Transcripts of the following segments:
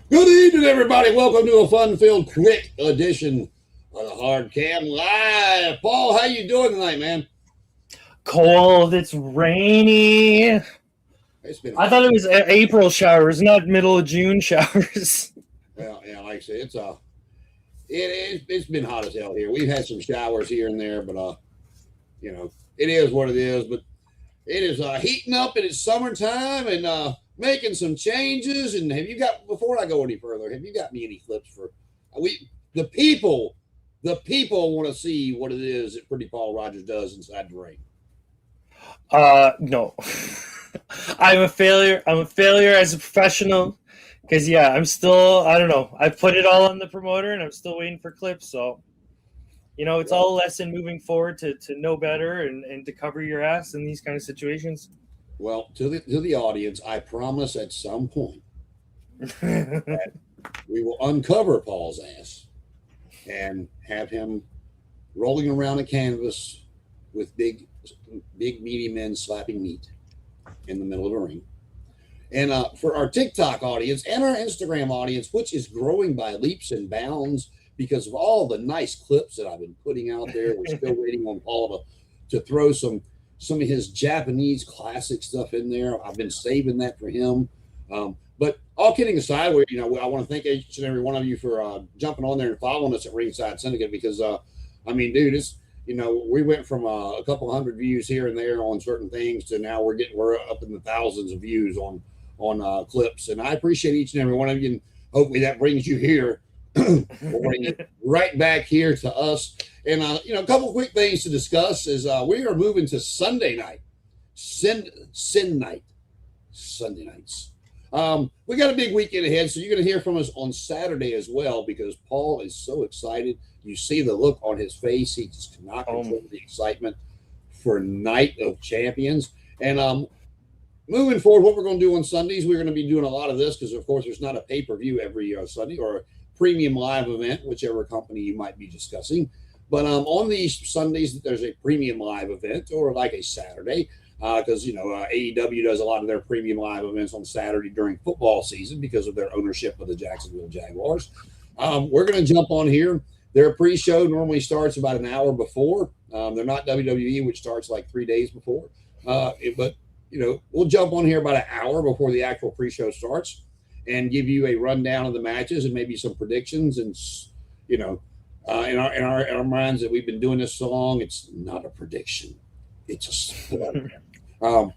Good evening, everybody. Welcome to a fun-filled, quick edition of the Hard Cam Live. Paul, how you doing tonight, man? Cold. It's rainy. I thought it was April showers, not middle of June showers. Well, yeah, like I said, it's been hot as hell here. We've had some showers here and there, but it is what it is. But it is heating up, and it's summertime, and making some changes. And before I go any further, have you got me any clips for the people want to see what it is that Pretty Paul Rogers does inside the ring? No. I'm a failure as a professional because I'm still, I don't know. I put it all on the promoter and I'm still waiting for clips. So, it's all a lesson moving forward to know better and to cover your ass in these kind of situations. Well, to the audience, I promise at some point that we will uncover Paul's ass and have him rolling around a canvas with big meaty men slapping meat in the middle of a ring. And for our TikTok audience and our Instagram audience, which is growing by leaps and bounds because of all the nice clips that I've been putting out there, we're still waiting on Paul to throw some of his Japanese classic stuff in there. I've been saving that for him. But all kidding aside, I want to thank each and every one of you for jumping on there and following us at Ringside Syndicate because, dude, it's, we went from a couple hundred views here and there on certain things to now we're up in the thousands of views on clips. And I appreciate each and every one of you. And hopefully that brings you here. We'll bring it right back here to us. And, a couple quick things to discuss is we are moving to Sunday night, Sunday nights. We got a big weekend ahead, so you're going to hear from us on Saturday as well because Paul is so excited. You see the look on his face. He just cannot control the excitement for Night of Champions. And moving forward, what we're going to do on Sundays, we're going to be doing a lot of this because, of course, there's not a pay-per-view every Sunday or a premium live event, whichever company you might be discussing. But on these Sundays, there's a premium live event or like a Saturday because, AEW does a lot of their premium live events on Saturday during football season because of their ownership of the Jacksonville Jaguars. We're going to jump on here. Their pre-show normally starts about an hour before. They're not WWE, which starts like 3 days before. But we'll jump on here about an hour before the actual pre-show starts and give you a rundown of the matches and maybe some predictions. And, in our minds that we've been doing this so long, it's not a prediction. It's a sport. Of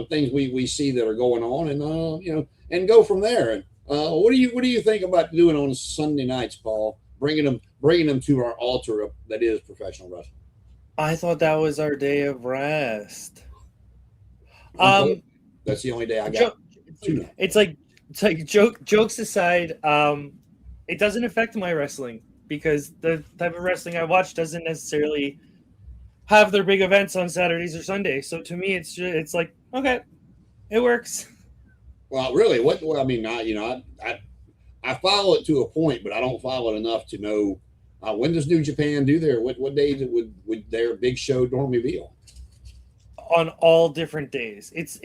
things we see that are going on and, and go from there. And what do you think about doing on Sunday nights, Paul? Bringing them to our altar that is professional wrestling. I thought that was our day of rest. That's the only day I got. It's like jokes aside. It doesn't affect my wrestling because the type of wrestling I watch doesn't necessarily have their big events on Saturdays or Sundays. So to me, it's like, okay, it works. Well, really, I follow it to a point, but I don't follow it enough to know when does New Japan do what days would their big show normally be on? On all different days. It's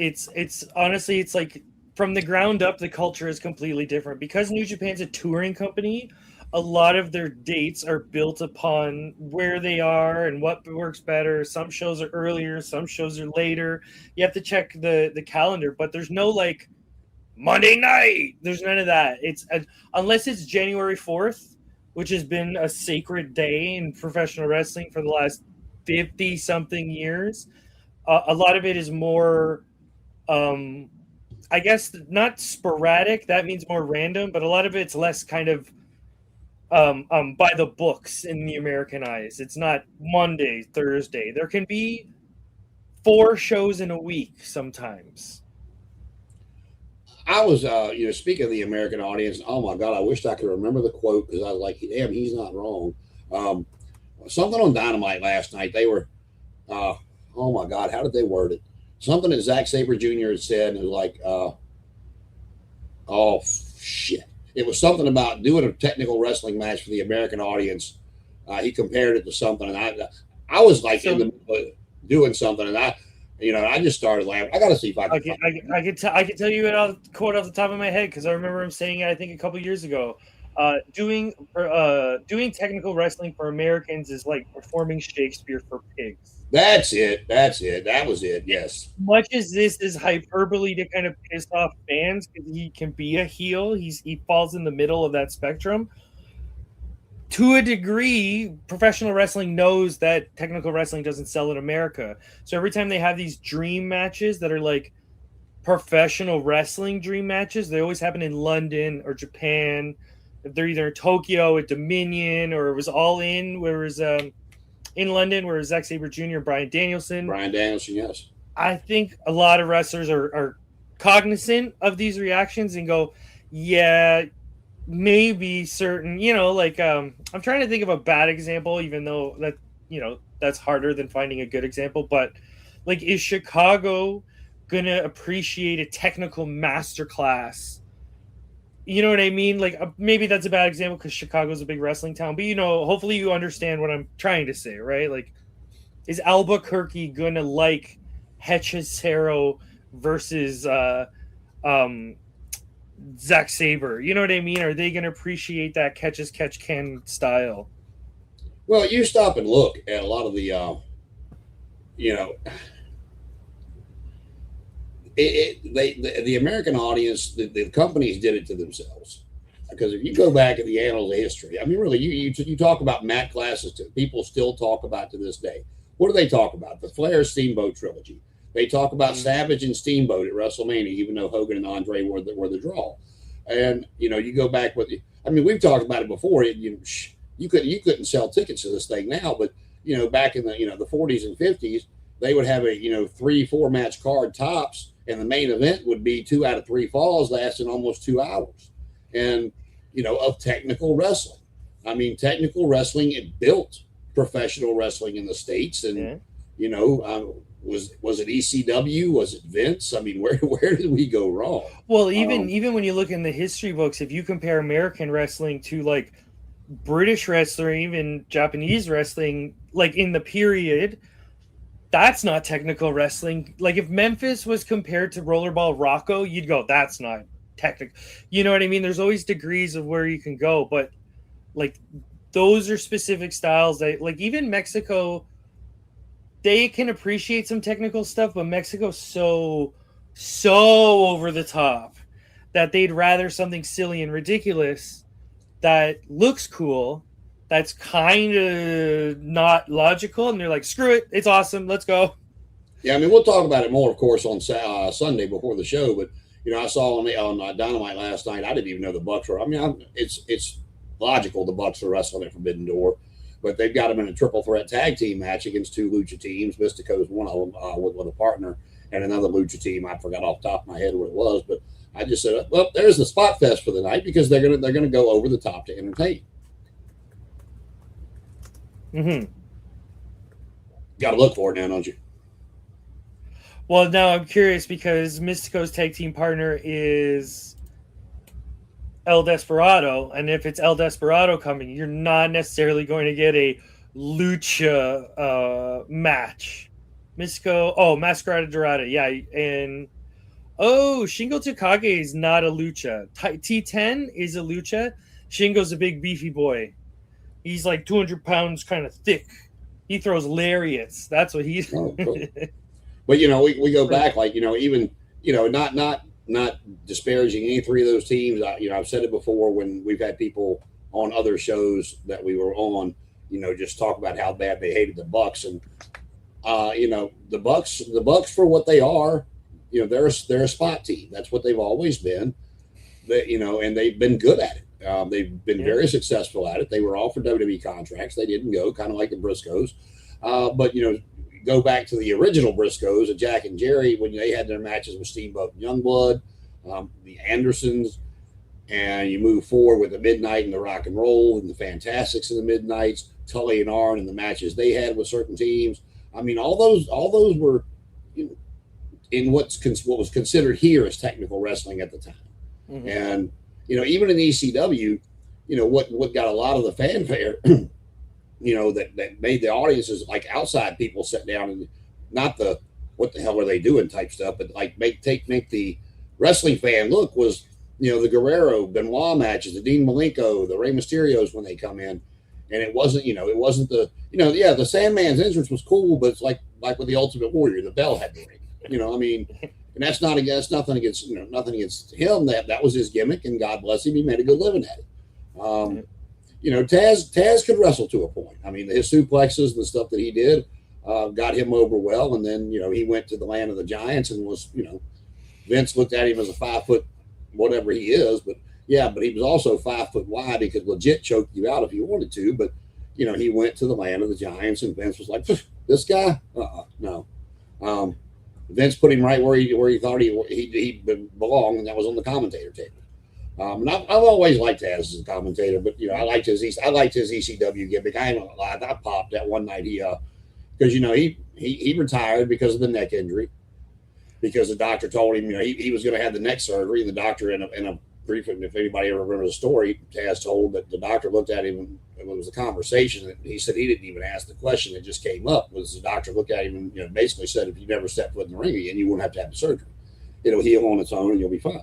honestly, it's like from the ground up, the culture is completely different because New Japan's a touring company. A lot of their dates are built upon where they are and what works better. Some shows are earlier, some shows are later. You have to check the calendar, but there's no like Monday night. There's none of that. It's unless it's January 4th, which has been a sacred day in professional wrestling for the last 50 something years. A lot of it is more, I guess, not sporadic. That means more random, but a lot of it's less kind of by the books in the American eyes. It's not Monday, Thursday. There can be 4 shows in a week sometimes. I was, speaking of the American audience, oh my God, I wished I could remember the quote because I was like, damn, he's not wrong. Um, Something on Dynamite last night. They were, oh my God, how did they word it? Something that Zack Sabre Jr. had said, and it was like, oh shit. It was something about doing a technical wrestling match for the American audience. He compared it to something, and I was like in the middle of doing something, and I just started laughing. I got to see if I can. I can tell you a quote off the top of my head because I remember him saying it. I think a couple years ago. Doing technical wrestling for Americans is like performing Shakespeare for pigs. That's it. That was it. Yes. Much as this is hyperbole to kind of piss off fans because he can be a heel, he falls in the middle of that spectrum. To a degree, professional wrestling knows that technical wrestling doesn't sell in America. So every time they have these dream matches that are like professional wrestling dream matches, they always happen in London or Japan. They're either in Tokyo at Dominion or it was All In, where it was in London, where it was Zack Sabre Jr. and Bryan Danielson. Yes. I think a lot of wrestlers are cognizant of these reactions and go, yeah, maybe certain, I'm trying to think of a bad example, even though that, that's harder than finding a good example. But like, is Chicago gonna appreciate a technical masterclass? You know what I mean? Like, maybe that's a bad example because Chicago's a big wrestling town, but hopefully you understand what I'm trying to say, right? Like, is Albuquerque gonna like Hechicero versus Zack Sabre? You know what I mean? Are they gonna appreciate that catch as catch can style? Well, you stop and look at a lot of the, the American audience, the companies did it to themselves. Because if you go back in the annals of history, I mean, really, you talk about mat classes, people still talk about to this day. What do they talk about? The Flair Steamboat trilogy. They talk about Savage and Steamboat at WrestleMania, even though Hogan and Andre were the draw. And you go back with, we've talked about it before. You couldn't sell tickets to this thing now, but back in the 40s and 50s, they would have a 3-4 match card tops, and the main event would be 2 out of 3 falls lasting almost 2 hours, and of technical wrestling. I mean, technical wrestling, it built professional wrestling in the States, and was it ECW? Was it Vince? I mean, where did we go wrong? Well, even when you look in the history books, if you compare American wrestling to like British wrestling, even Japanese wrestling, like in the period, that's not technical wrestling. Like if Memphis was compared to Rollerball Rocco, you'd go, that's not technical. You know what I mean? There's always degrees of where you can go, but like those are specific styles that, like, even Mexico, they can appreciate some technical stuff, but Mexico's so over the top that they'd rather something silly and ridiculous that looks cool, that's kind of not logical, and they're like, screw it, it's awesome, let's go. Yeah, I mean, we'll talk about it more, of course, on Sunday before the show, but I saw on Dynamite last night, I didn't even know the Bucks were, it's logical the Bucks are wrestling at Forbidden Door, but they've got them in a triple threat tag team match against 2 lucha teams. Mystico's one of them, with a partner, and another lucha team. I forgot off the top of my head what it was, but I just said, well, there's the spot fest for the night, because they're gonna go over the top to entertain. Got to look for it now, don't you? Well, now I'm curious because Mystico's tag team partner is El Desperado, and if it's El Desperado coming, you're not necessarily going to get a lucha match. Mystico, Masquerada Dorada, yeah, and Shingo Takagi is not a lucha. T10 is a lucha. Shingo's a big beefy boy. He's like 200 pounds, kind of thick. He throws lariats. That's what he's. Oh, cool. But we go back, like even not disparaging any 3 of those teams. I've said it before when we've had people on other shows that we were on, just talk about how bad they hated the Bucks, and the Bucks for what they are, they're a spot team. That's what they've always been. That and they've been good at it. They've been very successful at it. They were offered WWE contracts. They didn't go, kind of like the Briscoes. But, go back to the original Briscoes, Jack and Jerry, when they had their matches with Steamboat and Youngblood, the Andersons, and you move forward with the Midnight and the Rock and Roll and the Fantastics and the Midnights, Tully and Arn and the matches they had with certain teams. I mean, all those were in what was considered here as technical wrestling at the time. Mm-hmm. And even in ECW, what got a lot of the fanfare, that made the audiences, like outside people sit down and not the what the hell are they doing type stuff, but like make the wrestling fan look was the Guerrero Benoit matches, the Dean Malenko, the Rey Mysterios when they come in. And it wasn't the the Sandman's entrance was cool, but it's like with the Ultimate Warrior, the bell had to ring. And that's nothing against him. That was his gimmick, and God bless him, he made a good living at it. Taz could wrestle to a point. I mean, his suplexes and the stuff that he did got him over well, and then he went to the land of the giants and was Vince looked at him as a 5 foot whatever he is, but he was also 5 foot wide. He could legit choke you out if he wanted to, but he went to the land of the giants, and Vince was like, this guy, no. Vince put him right where he thought he belonged, and that was on the commentator table. And I've always liked Taz as a commentator, but I liked his ECW gimmick. I ain't gonna lie, I popped that one night because he retired because of the neck injury, because the doctor told him he was going to have the neck surgery, and the doctor in a brief, if anybody ever remembers the story, Taz told that the doctor looked at him, and it was a conversation that he said he didn't even ask the question, it just came up, was the doctor looked at him and basically said, if you never step foot in the ring again, you won't have to have the surgery. It'll heal on its own and you'll be fine.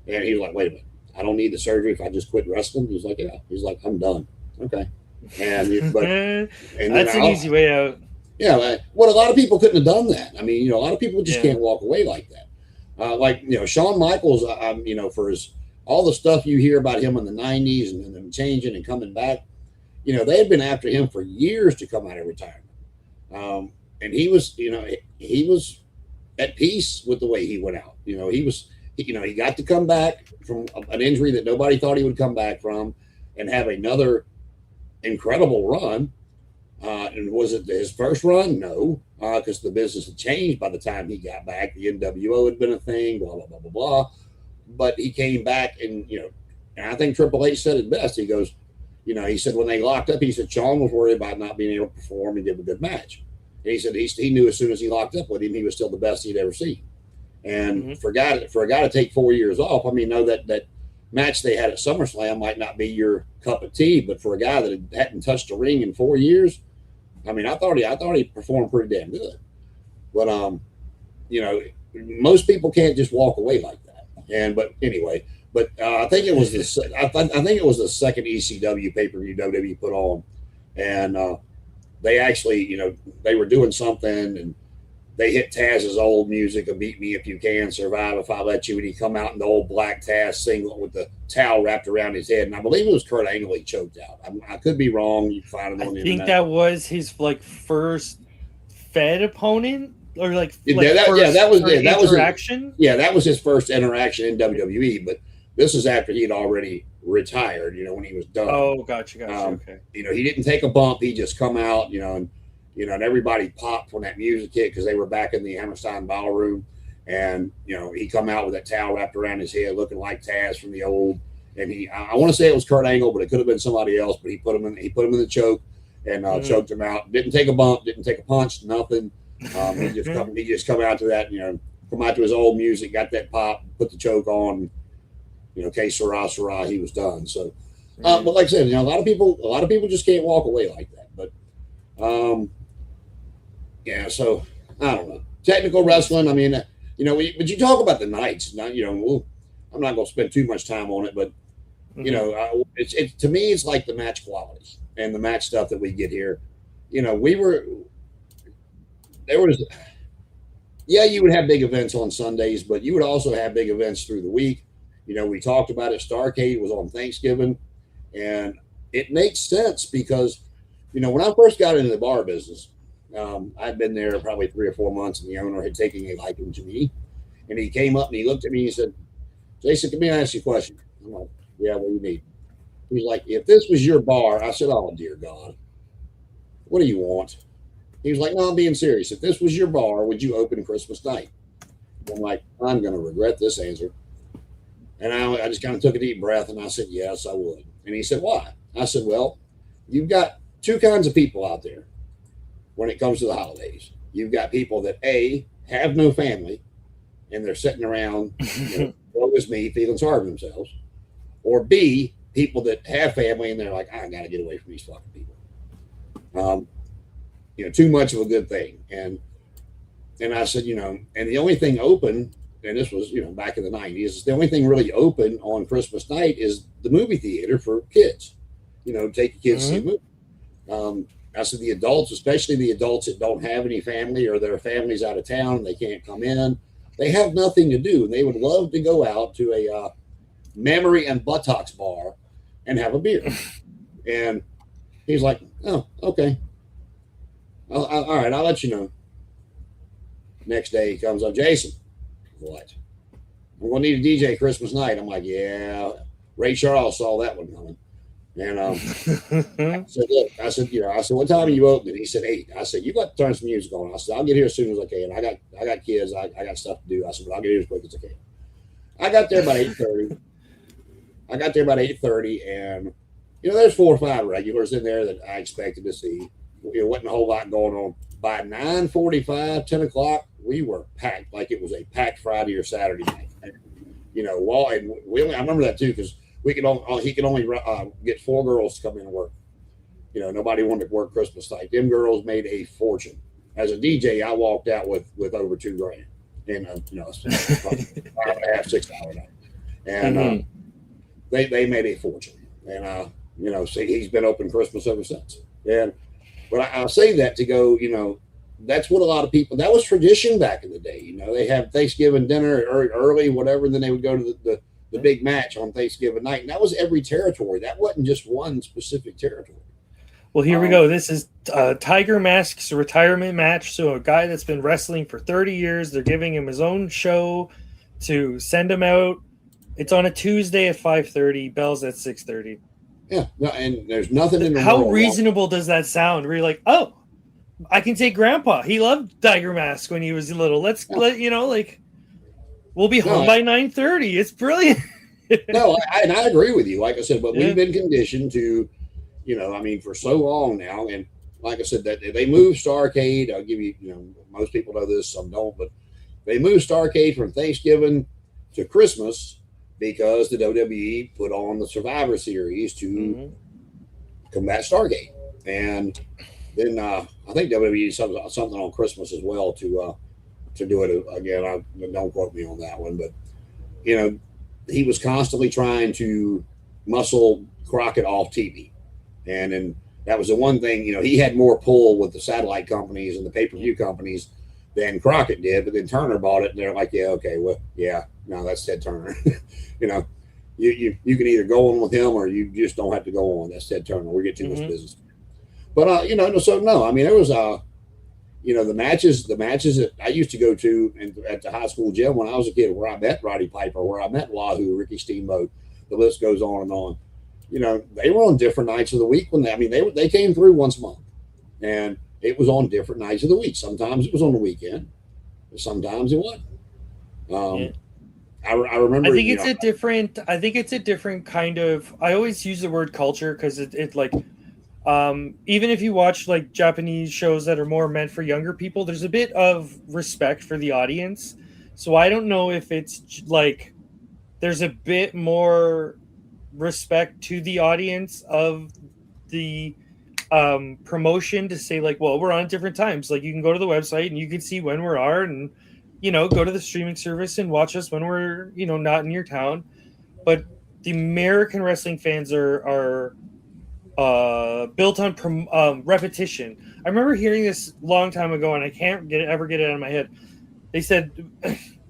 And he was like, wait a minute, I don't need the surgery if I just quit wrestling? He was like, yeah. He's like, I'm done. Okay. And that's an easy way out. Yeah, well, a lot of people couldn't have done that. I mean, a lot of people just can't walk away like that. Shawn Michaels, for all the stuff you hear about him in the 90s and then changing and coming back, they had been after him for years to come out of retirement. And he was at peace with the way he went out. He got to come back from an injury that nobody thought he would come back from and have another incredible run. And was it his first run? No, because the business had changed by the time he got back. The NWO had been a thing, blah, blah, blah, blah, blah. But he came back and I think Triple H said it best. He goes, he said when they locked up, he said Shawn was worried about not being able to perform and give a good match. And he said he knew as soon as he locked up with him, he was still the best he'd ever seen. And for a guy to take 4 years off, I mean, that match they had at SummerSlam might not be your cup of tea, but for a guy that hadn't touched a ring in 4 years, I mean, I thought he performed pretty damn good. But most people can't just walk away like that. But anyway, I think it was the second ECW pay-per-view WWE put on, and they actually they were doing something and they hit Taz's old music of "Beat Me If You Can, Survive If I Let You," and he come out in the old black Taz singlet with the towel wrapped around his head. And I believe it was Kurt Angle he choked out. I could be wrong. You can find it on the internet. I think that was his first Fed opponent, or that was his first interaction in WWE. But this is after he had already retired. When he was done. Oh, gotcha. Okay. He didn't take a bump. He just come out. And everybody popped when that music hit because they were back in the Hammerstein Ballroom. And, he come out with that towel wrapped around his head looking like Taz from the old. And I want to say it was Kurt Angle, but it could have been somebody else. But he put him in the choke and choked him out. Didn't take a bump, didn't take a punch, nothing. He just come out to that, come out to his old music, got that pop, put the choke on, que sera, sera, he was done. So, but like I said, a lot of people just can't walk away like that. But, so I don't know. Technical wrestling. I mean, but you talk about the nights. Now, I'm not going to spend too much time on it, but it's to me, it's like the match qualities and the match stuff that we get here. You would have big events on Sundays, but you would also have big events through the week. We talked about it. Starrcade was on Thanksgiving, and it makes sense because, when I first got into the bar business, I'd been there probably 3 or 4 months, and the owner had taken a liking to me. And he came up and he looked at me and he said, "Jason, come here and ask you a question." I'm like, Yeah, what do you need? He's like, if this was your bar, I said, oh dear God, what do you want? He was like, no, I'm being serious. If this was your bar, would you open Christmas night? I'm like, I'm going to regret this answer. And I just kind of took a deep breath and I said, yes, I would. And he said, why? I said, well, you've got two kinds of people out there when it comes to the holidays. You've got people that A, have no family and they're sitting around, woe is me, feeling sorry for themselves. Or B, people that have family and they're like, I got to get away from these fucking people. Too much of a good thing. And I said, and the only thing open, and this was, back in the 90s, the only thing really open on Christmas night is the movie theater for kids. Take your kids to see a movie. I said the adults, especially the adults that don't have any family or their family's out of town, they can't come in. They have nothing to do, and they would love to go out to a memory and buttocks bar and have a beer. And he's like, oh, okay. All right, I'll let you know. Next day he comes up, Jason, what? I'm going to need a DJ Christmas night. I'm like, yeah. Ray Charles saw that one coming. And I said, look, I said, what time are you opening? He said 8. I said, you got to turn some music on. I said, I'll get here as soon as I can. I got kids. I got stuff to do. I said, but I'll get here as quick as I can. I got there about 8:30. And there's 4 or 5 regulars in there that I expected to see. Wasn't a whole lot going on. By 9:45, 10 o'clock, we were packed like it was a packed Friday or Saturday night. And I remember that too because he could only get 4 girls to come in and work. Nobody wanted to work Christmas night. Them girls made a fortune. As a DJ, I walked out with over $2,000 in a 5.5, 6 hour night, and they made a fortune. And see, he's been open Christmas ever since. But I say that to go, that's what a lot of people, that was tradition back in the day. They have Thanksgiving dinner early, whatever, and then they would go to the big match on Thanksgiving night. And that was every territory. That wasn't just one specific territory. Well, here we go. This is Tiger Mask's retirement match. So a guy that's been wrestling for 30 years, they're giving him his own show to send him out. It's on a Tuesday at 5:30, bells at 6:30. Yeah, no, and there's nothing in the How world. reasonable does that sound? Where you're like, oh, I can take Grandpa. He loved Tiger Mask when he was little. We'll be home by 9:30. It's brilliant. No, I agree with you. Like I said, but we've been conditioned to, for so long now. And like I said, that they moved Starrcade. I'll give you, most people know this, some don't, but they moved Starrcade from Thanksgiving to Christmas because the WWE put on the Survivor Series to combat Stargate. And then I think WWE did something on Christmas as well to do it again. Don't quote me on that one, but he was constantly trying to muscle Crockett off TV, and then that was the one thing. He had more pull with the satellite companies and the pay-per-view companies than Crockett did. But then Turner bought it, and they're like, yeah, okay, well, yeah, no, that's Ted Turner. You can either go on with him or you just don't have to go on. That's Ted Turner. We get too much business. But so no, I mean, there was the matches that I used to go to at the high school gym when I was a kid, where I met Roddy Piper, where I met Wahoo, Ricky Steamboat. The list goes on and on. They were on different nights of the week they came through once a month, and it was on different nights of the week. Sometimes it was on the weekend, sometimes it wasn't. I remember. I think it's a different kind of. I always use the word culture because it like. Even if you watch like Japanese shows that are more meant for younger people, there's a bit of respect for the audience. So I don't know if it's like there's a bit more respect to the audience of the promotion to say like, well, we're on different times. Like you can go to the website and you can see when we are, and go to the streaming service and watch us when we're not in your town. But the American wrestling fans are built on repetition. I remember hearing this a long time ago, and I can't ever get it out of my head. They said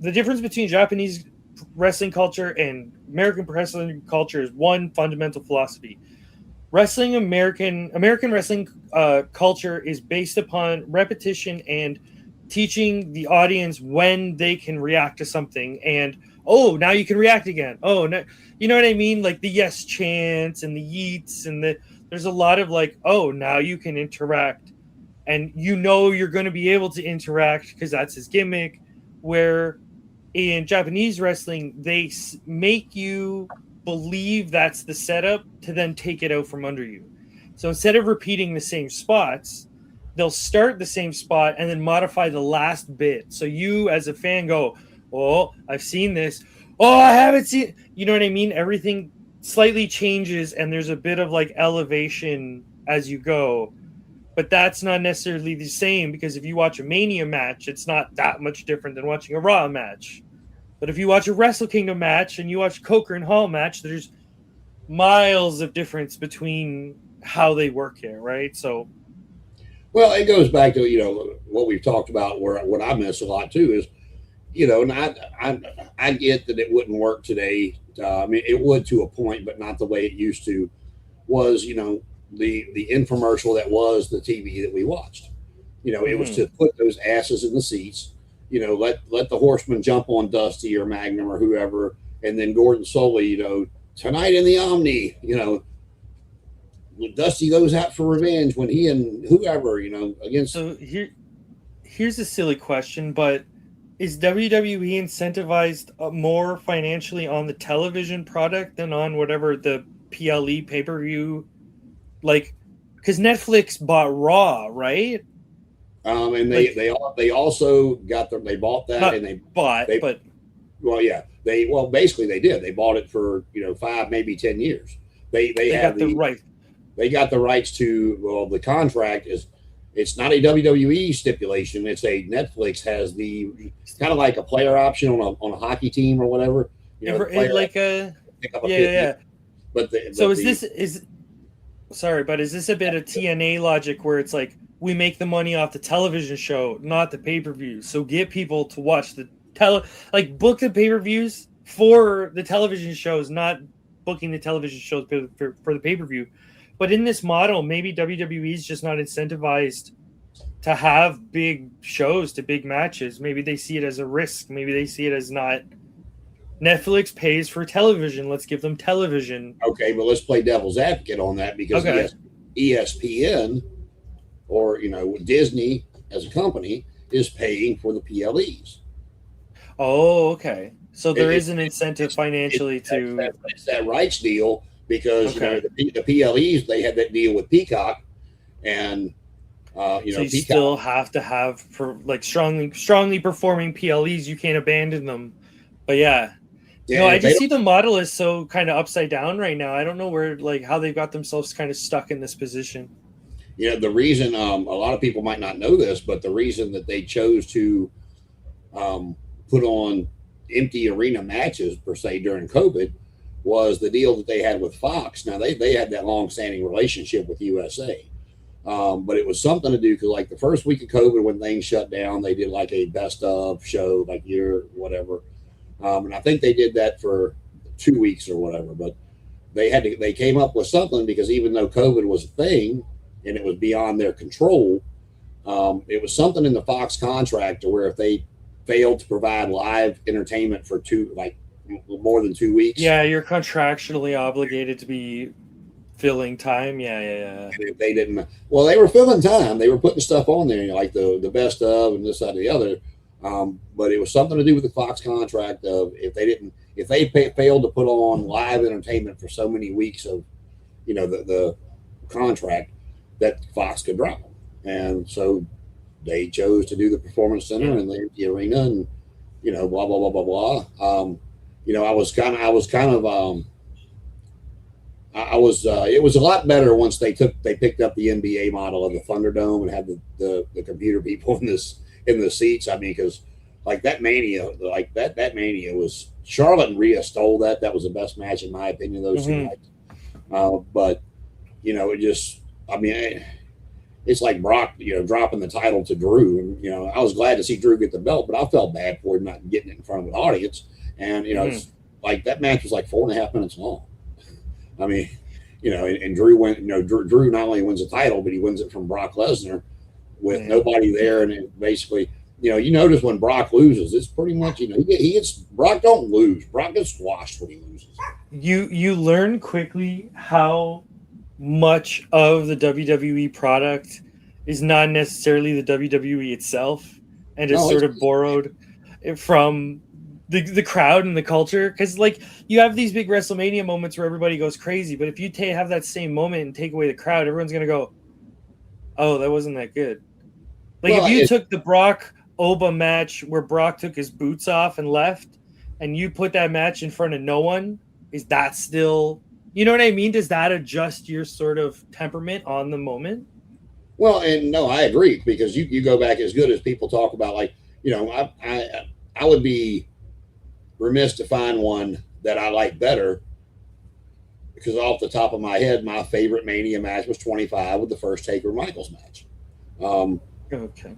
the difference between Japanese wrestling culture and American wrestling culture is one fundamental philosophy. American wrestling culture is based upon repetition and teaching the audience when they can react to something, and oh, now you can react again. Oh, no, you know what I mean? Like the yes chants and the yeets and there's a lot of like, oh, now you can interact, and you're going to be able to interact because that's his gimmick. Where in Japanese wrestling, they make you believe that's the setup to then take it out from under you. So instead of repeating the same spots, they'll start the same spot and then modify the last bit. So you as a fan go, oh, I've seen this. Oh, I haven't seen. You know what I mean? Everything slightly changes and there's a bit of like elevation as you go. But that's not necessarily the same, because if you watch a Mania match, it's not that much different than watching a Raw match. But if you watch a Wrestle Kingdom match and you watch Coker and Hall match, there's miles of difference between how they work here, right? So, well, it goes back to what we've talked about. Where what I miss a lot too is, and I get that it wouldn't work today. I mean, it would to a point, but not the way it used to. Was the infomercial that was the TV that we watched. It was to put those asses in the seats. Let the Horsemen jump on Dusty or Magnum or whoever, and then Gordon Soley. Tonight in the Omni. Dusty goes out for revenge when he and whoever against. So here's a silly question, but is WWE incentivized more financially on the television product than on whatever the PLE pay-per-view? Like, because Netflix bought Raw, right? And they also they bought that, and they basically they did. They bought it for 5, maybe 10 years. They got the right. They got the rights to. The contract it's not a WWE stipulation. It's a Netflix has the kind of like a player option on a hockey team or whatever. But is this a bit of TNA logic where it's like, we make the money off the television show, not the pay-per-view, so get people to watch the book the pay-per-views for the television shows, not booking the television shows for the pay-per-view. But in this model, maybe WWE is just not incentivized to have big shows to big matches. Maybe they see it as a risk. Maybe they see it as not. Netflix pays for television. Let's give them television. Okay, but let's play devil's advocate on that, because ESPN or Disney as a company is paying for the PLEs. Oh, okay. So there is an incentive financially to. It's that rights deal, because the PLEs, they had that deal with Peacock, and so you Peacock, still have to have strongly performing PLEs. You can't abandon them. But I just see the model is so kind of upside down right now. I don't know how they've got themselves kind of stuck in this position. The reason a lot of people might not know this, but the reason that they chose to put on empty arena matches per se during COVID was the deal that they had with Fox. Now they had that long-standing relationship with USA, but it was something to do because like the first week of COVID when things shut down, they did like a best of show, like year whatever, and I think they did that for 2 weeks or whatever. But they came up with something, because even though COVID was a thing and it was beyond their control, it was something in the Fox contract to where if they failed to provide live entertainment for more than 2 weeks. Yeah, you're contractually obligated to be filling time. Yeah. And if they didn't, well, they were filling time. They were putting stuff on there, like the best of and this, that, and the other. But it was something to do with the Fox contract of if they failed to put on live entertainment for so many weeks of, the contract, that Fox could drop them. And so they chose to do the Performance Center and the empty arena, and blah blah blah blah blah. It was a lot better once they picked up the NBA model of the Thunderdome and had the computer people in the seats. I mean, because like that Mania, that Mania was Charlotte and Rhea stole that. That was the best match in my opinion. Those two nights. But it just, I mean, it's like Brock, dropping the title to Drew, and I was glad to see Drew get the belt, but I felt bad for him not getting it in front of an audience. And it's like that match was like 4.5 minutes long. I mean, and Drew went. Drew not only wins the title, but he wins it from Brock Lesnar with nobody there, and basically you notice when Brock loses, it's pretty much, he gets Brock don't lose. Brock gets squashed when he loses. You learn quickly how much of the WWE product is not necessarily the WWE itself, and is sort of borrowed from the crowd and the culture. Because like you have these big WrestleMania moments where everybody goes crazy, but if you have that same moment and take away the crowd, everyone's gonna go, "Oh, that wasn't that good." Like if you took the Brock Oba match where Brock took his boots off and left, and you put that match in front of no one, is that still, you know what I mean? Does that adjust your sort of temperament on the moment? Well, and no, I agree, because you go back, as good as people talk about, like, I would be remiss to find one that I like better, because off the top of my head, my favorite Mania match was 25 with the first Taker Michaels match. Okay.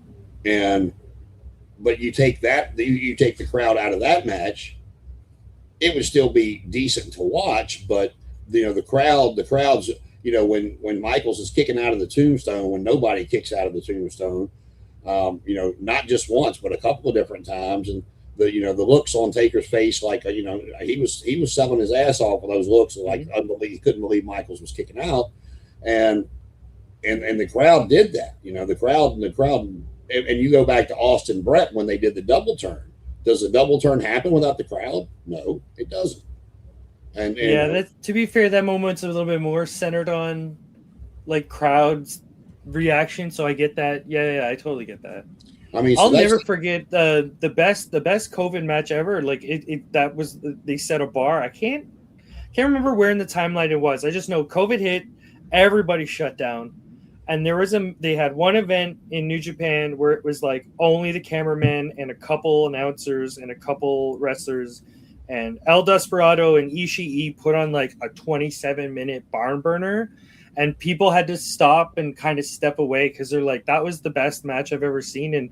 But you take the crowd out of that match, it would still be decent to watch, but the crowd's, when Michaels is kicking out of the tombstone, when nobody kicks out of the tombstone, not just once, but a couple of different times, and the looks on Taker's face, like, he was selling his ass off with those looks, like, he couldn't believe Michaels was kicking out, and the crowd did that, the crowd, and you go back to Austin Brett when they did the double turn. Does the double turn happen without the crowd? No, it doesn't. And yeah, to be fair, that moment's a little bit more centered on like crowds reaction. So I get that. Yeah, I totally get that. I mean, I'll never forget the best COVID match ever. Like that was, they set a bar. I can't remember where in the timeline it was. I just know COVID hit, everybody shut down. And they had one event in New Japan where it was like only the cameramen and a couple announcers and a couple wrestlers, and El Desperado and Ishii put on like a 27-minute barn burner, and people had to stop and kind of step away because they're like, that was the best match I've ever seen, and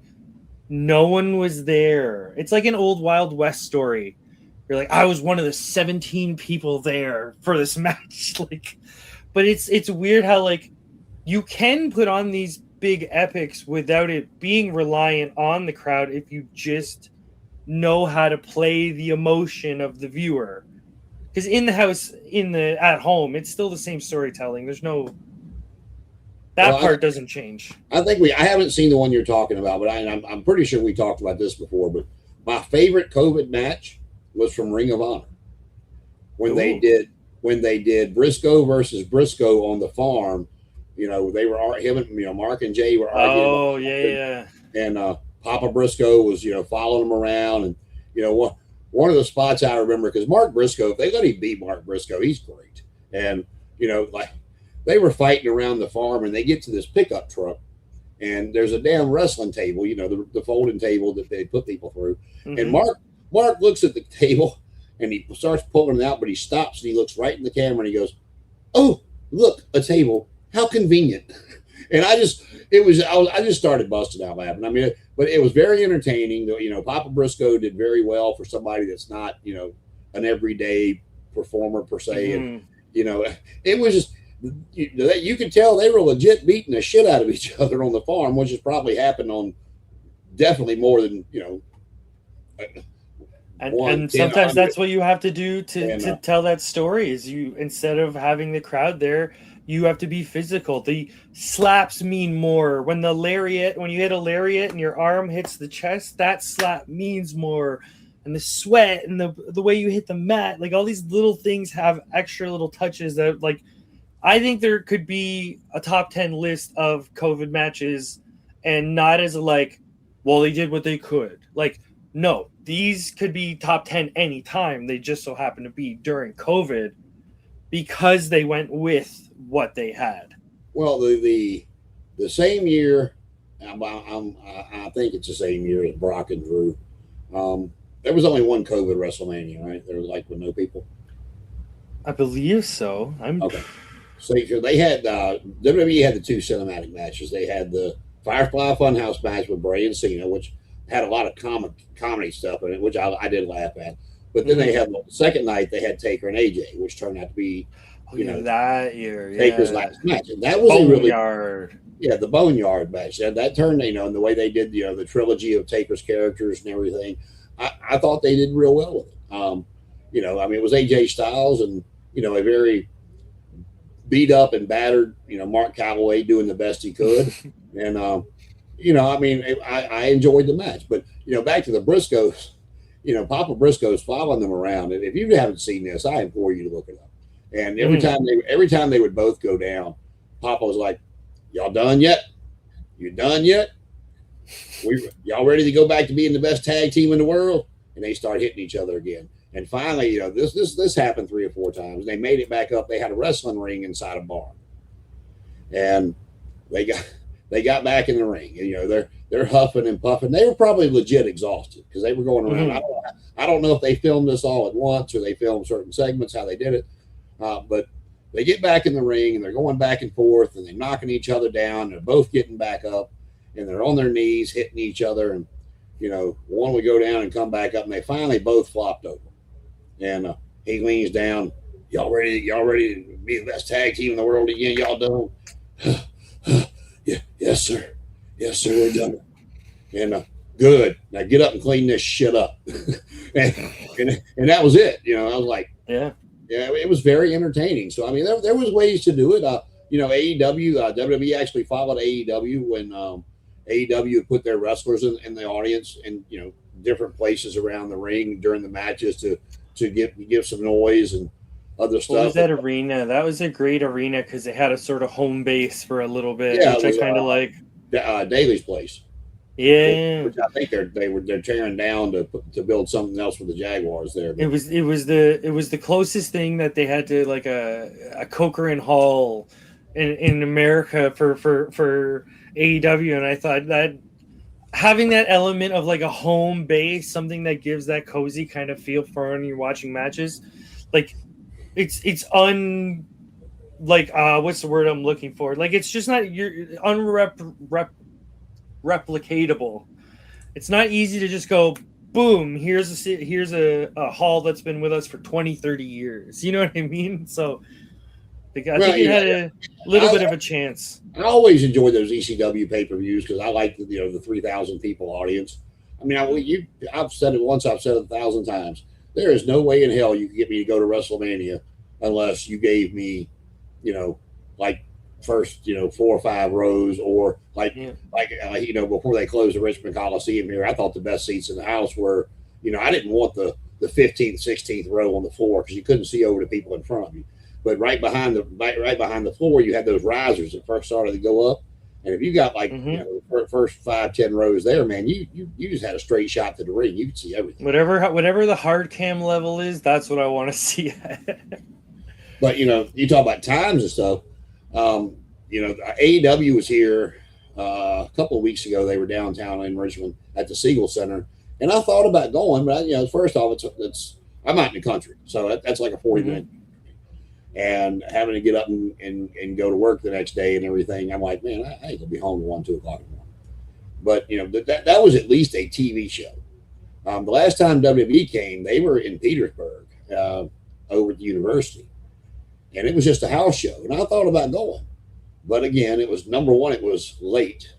no one was there. It's like an old Wild West story. You're like, I was one of the 17 people there for this match. Like, but it's weird how like you can put on these big epics without it being reliant on the crowd if you just know how to play the emotion of the viewer. Because in the house, at home, it's still the same storytelling. There's no, that part doesn't change. I think I haven't seen the one you're talking about, but I'm pretty sure we talked about this before. But my favorite COVID match was from Ring of Honor when they did Briscoe versus Briscoe on the farm. They were him and Mark and Jay were arguing. Oh yeah. And Papa Briscoe was following him around, and one of the spots I remember, because Mark Briscoe, if they let him beat Mark Briscoe, he's great. And like they were fighting around the farm, and they get to this pickup truck, and there's a damn wrestling table, the folding table that they put people through. Mm-hmm. And Mark looks at the table, and he starts pulling it out, but he stops and he looks right in the camera and he goes, "Oh, look, a table. How convenient." And I just started busting out laughing. I mean, but it was very entertaining. Papa Briscoe did very well for somebody that's not, an everyday performer per se. Mm-hmm. And, it was just, you could tell they were legit beating the shit out of each other on the farm, which has probably happened on definitely more than, and sometimes that's what you have to do to tell that story, is you, instead of having the crowd there, you have to be physical. The slaps mean more. When you hit a lariat and your arm hits the chest, that slap means more. And the sweat and the way you hit the mat, like all these little things have extra little touches that, like, I think there could be a top 10 list of COVID matches, and not as like, well, they did what they could. Like, no, these could be top 10 anytime. They just so happen to be during COVID because they went with what they had. Well, the same year, I think it's the same year as Brock and Drew. There was only one COVID WrestleMania, right? There was like with no people. I believe so. Okay. So they had WWE had the two cinematic matches. They had the Firefly Funhouse match with Bray and Cena, which had a lot of comedy stuff in it, which I did laugh at. But then they had the second night, they had Taker and AJ, which turned out to be, that year, Taker's last match. And that was a really, Yeah, the Boneyard match. That turned, and the way they did, the trilogy of Taker's characters and everything, I thought they did real well with it. It was AJ Styles and, a very beat up and battered, Mark Calloway doing the best he could. And, I enjoyed the match. But, back to the Briscoes, Papa Briscoe's following them around. And if you haven't seen this, I implore you to look it up. And every time they would both go down, Papa was like, "Y'all done yet? You done yet? Y'all ready to go back to being the best tag team in the world?" And they start hitting each other again. And finally, this happened 3 or 4 times. They made it back up. They had a wrestling ring inside a bar, and they got back in the ring. And, they're huffing and puffing. They were probably legit exhausted because they were going around. I don't know if they filmed this all at once or they filmed certain segments how they did it, but they get back in the ring and they're going back and forth and they're knocking each other down. They're both getting back up and they're on their knees hitting each other. And, one would go down and come back up and they finally both flopped over. And he leans down. Y'all ready to be the best tag team in the world again? Y'all done? Yeah, yes, sir. Yes, sir. We're done. And good. Now get up and clean this shit up. and that was it. I was like, yeah. Yeah, it was very entertaining. So, there was ways to do it. AEW, WWE actually followed AEW when AEW put their wrestlers in the audience and, different places around the ring during the matches to give some noise and other stuff. What was that arena? That was a great arena because they had a sort of home base for a little bit, yeah, which I kind of like. Daly's place. Yeah, which I think they're tearing down to build something else for the Jaguars there. It was the closest thing that they had to like a Coker and Hall in America for AEW, and I thought that having that element of like a home base, something that gives that cozy kind of feel for when you're watching matches, like it's what's the word I'm looking for? Like it's just not replicatable. It's not easy to just go boom, here's a hall that's been with us for 20-30 years, you know what I mean? So I think it had a little bit of a chance. I always enjoy those ECW pay-per-views because I like the 3,000 people audience. I've said it once, I've said it 1,000 times. There is no way in hell you can get me to go to WrestleMania unless you gave me like first 4 or 5 rows, or before they closed the Richmond Coliseum here, I thought the best seats in the house were, I didn't want the 15th 16th row on the floor because you couldn't see over the people in front of you, but right behind the floor you had those risers that first started to go up, and if you got first 5-10 rows there, man, you just had a straight shot to the ring. You could see everything. Whatever the hard cam level is, that's what I want to see. But you talk about times and stuff. AEW was here a couple of weeks ago. They were downtown in Richmond at the Siegel Center, and I thought about going, but first off, I'm out in the country, so that's like a 40-minute, and having to get up and go to work the next day and everything. I'm like, man, I ain't gonna be home at 1-2 o'clock in the morning. But that was at least a TV show. The last time WWE came, they were in Petersburg over at the university. And it was just a house show. And I thought about going. But again, it was, number one, it was late.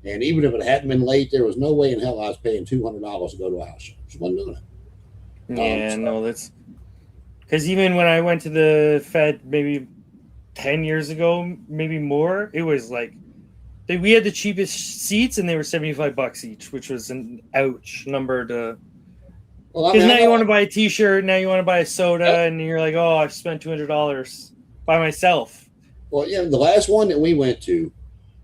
And even if it hadn't been late, there was no way in hell I was paying $200 to go to a house show. Just wasn't doing it. Yeah, no, that's... Because even when I went to the Fed maybe 10 years ago, maybe more, it was like... we had the cheapest seats and they were $75 each, which was an ouch number to... Because now you want to buy a T-shirt, now you want to buy a soda, and you're like, oh, I've spent $200 by myself. Well, yeah, the last one that we went to,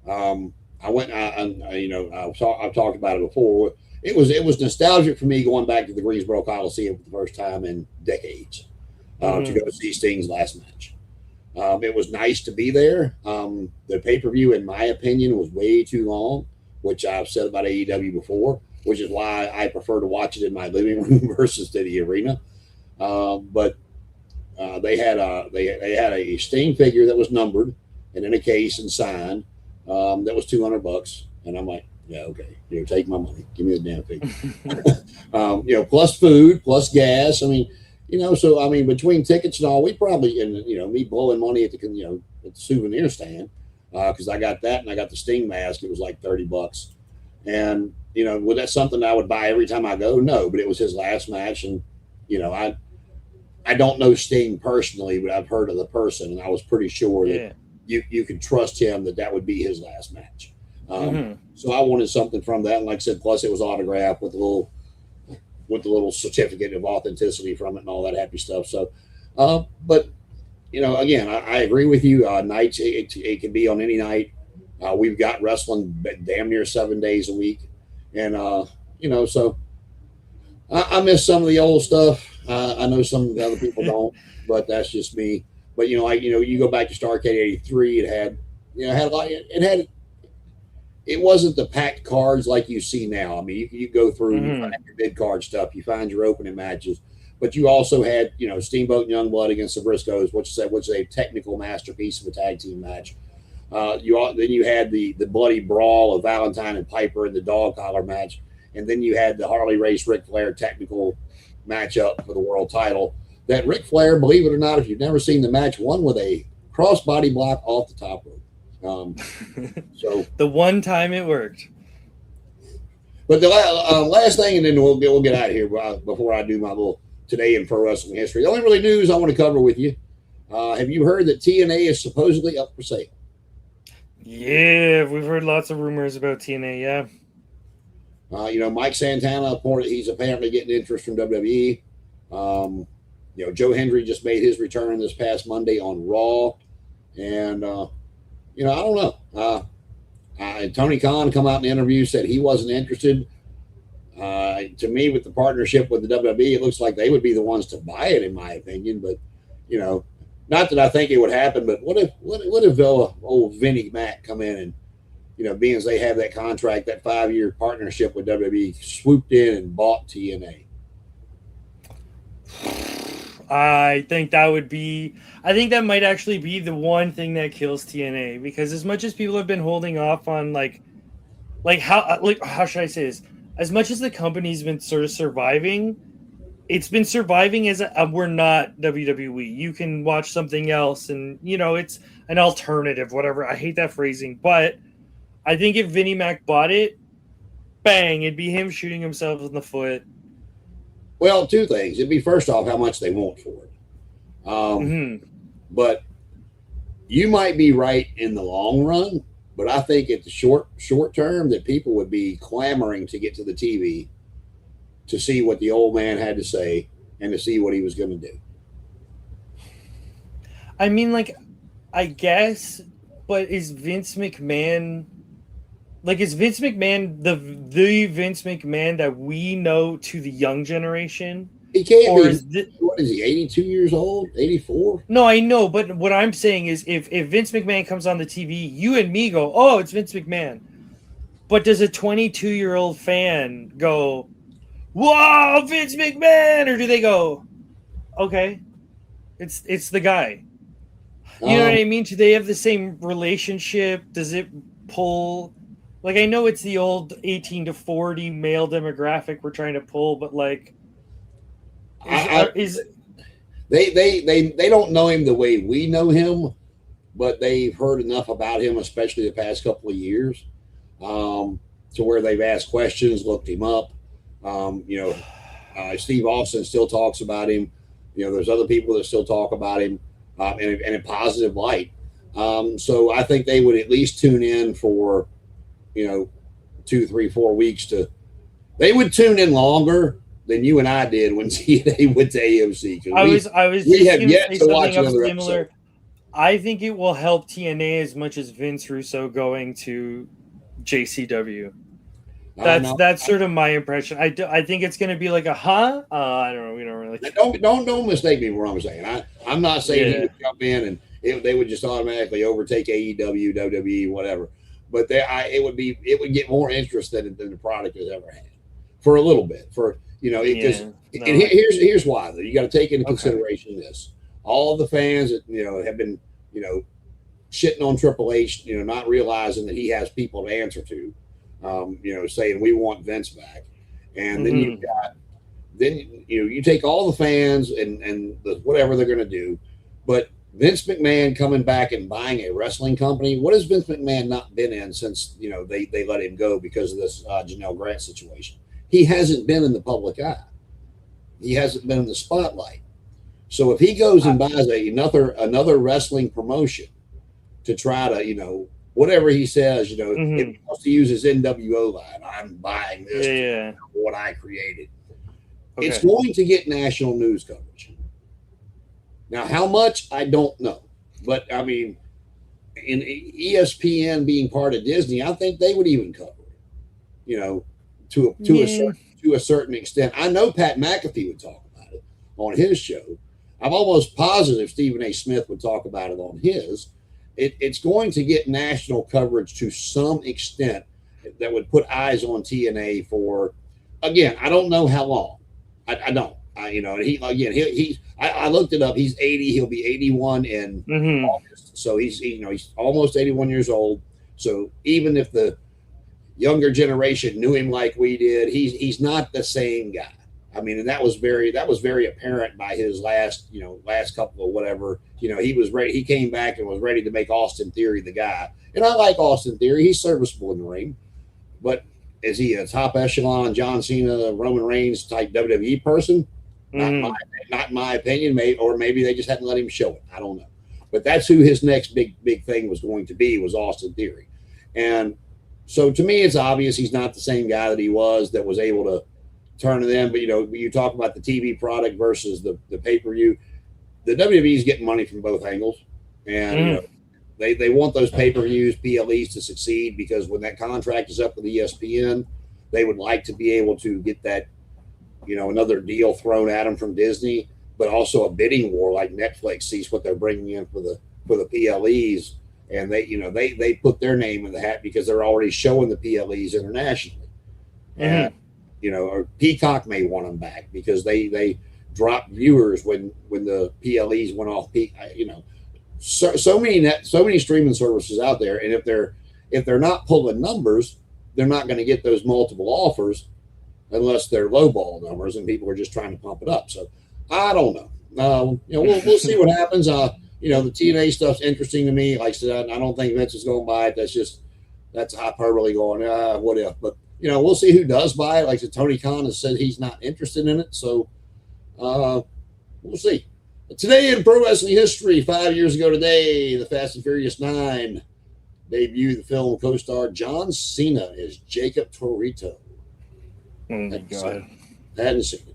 I've talked about it before. It was nostalgic for me going back to the Greensboro Coliseum for the first time in decades to go see Sting's last match. It was nice to be there. The pay-per-view, in my opinion, was way too long, which I've said about AEW before, which is why I prefer to watch it in my living room versus the arena. But they had a Sting figure that was numbered and in a case and signed that was $200, and I'm like, yeah, okay, take my money, give me the damn figure. Plus food, plus gas. Between tickets and all, we probably, and me blowing money at the souvenir stand, because I got that and I got the Sting mask. It was like $30, and was that something I would buy every time I go? No, but it was his last match, and I don't know Sting personally, but I've heard of the person, and I was pretty sure that Yeah. you could trust him that would be his last match. Mm-hmm. So I wanted something from that, and like I said, plus it was autographed with the little certificate of authenticity from it and all that happy stuff. So, but again, I agree with you. Nights it can be on any night. We've got wrestling damn near 7 days a week, and so I miss some of the old stuff. I know some of the other people don't, but that's just me. But you go back to Starrcade '83. It had had a lot. It wasn't the packed cards like you see now. I mean, you go through, you find your mid card stuff, you find your opening matches, but you also had Steamboat and Youngblood against the Briscoes, which is a technical masterpiece of a tag team match. Then you had the bloody brawl of Valentine and Piper in the dog collar match, and then you had the Harley Race Ric Flair technical matchup for the world title. That Ric Flair, believe it or not, if you've never seen the match, won with a crossbody block off the top rope. So the one time it worked. But the last thing, and then we'll get out of here before I do my little today in pro wrestling history. The only really news I want to cover with you. Have you heard that TNA is supposedly up for sale? Yeah, we've heard lots of rumors about TNA. Yeah. Mike Santana reported he's apparently getting interest from WWE. Joe Hendry just made his return this past Monday on Raw, and I don't know. Tony Khan come out in the interview, said he wasn't interested. To me, with the partnership with the WWE, it looks like they would be the ones to buy it, in my opinion. But not that I think it would happen. But what if old Vinnie Mac come in and being as they have that contract, that 5-year partnership with WWE, swooped in and bought TNA? I think that might actually be the one thing that kills TNA, because as much as people have been holding off on how should I say this? As much as the company's been sort of surviving, it's been surviving as we're not WWE. You can watch something else, and it's an alternative, whatever. I hate that phrasing, but I think if Vinnie Mac bought it, bang, it'd be him shooting himself in the foot. Well, two things. It'd be, first off, how much they want for it. But you might be right in the long run, but I think at the short term that people would be clamoring to get to the TV to see what the old man had to say and to see what he was going to do. I mean, I guess, but is Vince McMahon the Vince McMahon that we know to the young generation? He can't be. What is he, 82 years old? 84? No, I know, but what I'm saying is if Vince McMahon comes on the TV, you and me go, oh, it's Vince McMahon. But does a 22-year-old fan go, whoa, Vince McMahon? Or do they go, okay, it's the guy? You know what I mean? Do they have the same relationship? Does it pull? I know it's the old 18 to 40 male demographic we're trying to pull, but they don't know him the way we know him, but they've heard enough about him, especially the past couple of years, to where they've asked questions, looked him up. Steve Austin still talks about him. There's other people that still talk about him in a positive light. So I think they would at least tune in for 2, 3, 4 weeks they would tune in longer than you and I did when TNA went to AOC. We have yet to watch another episode. I think it will help TNA as much as Vince Russo going to JCW. That's sort of my impression. I think it's going to be like a I don't know. We don't really. Don't mistake me what I'm saying. I'm not saying he would jump in and they would just automatically overtake AEW, WWE, whatever. But it would get more interest than the product has ever had for a little bit. Here's why though. You got to take into consideration this. All the fans that have been shitting on Triple H, not realizing that he has people to answer to, saying we want Vince back, and then you take all the fans and whatever they're going to do, but Vince McMahon coming back and buying a wrestling company. What has Vince McMahon not been in since they let him go because of this Janelle Grant situation? He hasn't been in the public eye. He hasn't been in the spotlight. So if he goes and buys another wrestling promotion to try to whatever he says, if he wants to use his NWO line, I'm buying this what I created. Okay. It's going to get national news coverage. Now, how much, I don't know. But, I mean, in ESPN being part of Disney, I think they would even cover it, to a certain extent. I know Pat McAfee would talk about it on his show. I'm almost positive Stephen A. Smith would talk about it on his. It's going to get national coverage to some extent that would put eyes on TNA for, again, I don't know how long. I don't. I looked it up. He's 80. He'll be 81 in August. So he's almost 81 years old. So even if the younger generation knew him like we did, he's not the same guy. I mean, and that was very apparent by his last couple of whatever. He was ready. He came back and was ready to make Austin Theory the guy. And I like Austin Theory. He's serviceable in the ring, but is he a top echelon John Cena, Roman Reigns type WWE person? Not in my opinion. Maybe they just hadn't let him show it. I don't know. But that's who his next big thing was going to be, was Austin Theory. And so to me, it's obvious he's not the same guy that he was that was able to turn it in. But you talk about the TV product versus the pay-per-view. The WWE is getting money from both angles, and they want those pay-per-views, PLEs to succeed, because when that contract is up with ESPN, they would like to be able to get that another deal thrown at them from Disney, but also a bidding war like Netflix sees what they're bringing in for the PLEs, and they put their name in the hat because they're already showing the PLEs internationally, and or Peacock may want them back because they dropped viewers when the PLEs went off peak. So many streaming services out there, and if they're not pulling numbers, they're not going to get those multiple offers unless they're lowball numbers and people are just trying to pump it up. So I don't know. We'll see what happens. The TNA stuff's interesting to me. Like I said, I don't think Vince is going to buy it. That's hyperbole going, what if? But, we'll see who does buy it. Like I said, Tony Khan has said he's not interested in it. So we'll see. Today in pro wrestling history, 5 years ago today, the Fast and Furious 9 debuted. The film co-star John Cena as Jacob Torito. Oh my God. Hadn't seen it.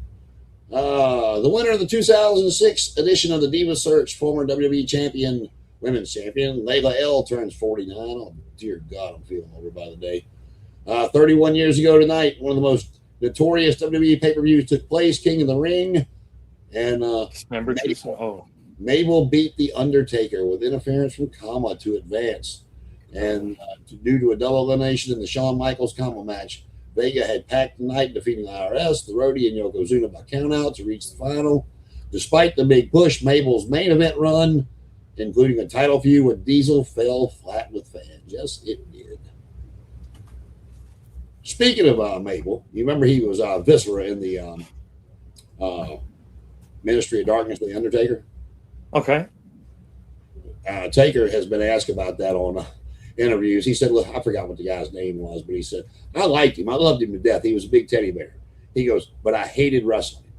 The winner of the 2006 edition of the Diva Search, former WWE women's champion, Layla L, turns 49. Oh, dear God, I'm feeling over by the day. 31 years ago tonight, one of the most notorious WWE pay-per-views took place, King of the Ring. And Mabel beat The Undertaker with interference from Kama to advance. And due to a double elimination in the Shawn Michaels Kama match, Vega had packed the night, defeating IRS, the Roadie, and Yokozuna by countout to reach the final. Despite the big push, Mabel's main event run, including a title feud with Diesel, fell flat with fans. Yes, it did. Speaking of Mabel, you remember he was Viscera in the Ministry of Darkness, The Undertaker? Okay. Taker has been asked about that on interviews. He said, look, I forgot what the guy's name was, but he said, I liked him. I loved him to death. He was a big teddy bear. He goes, but I hated wrestling.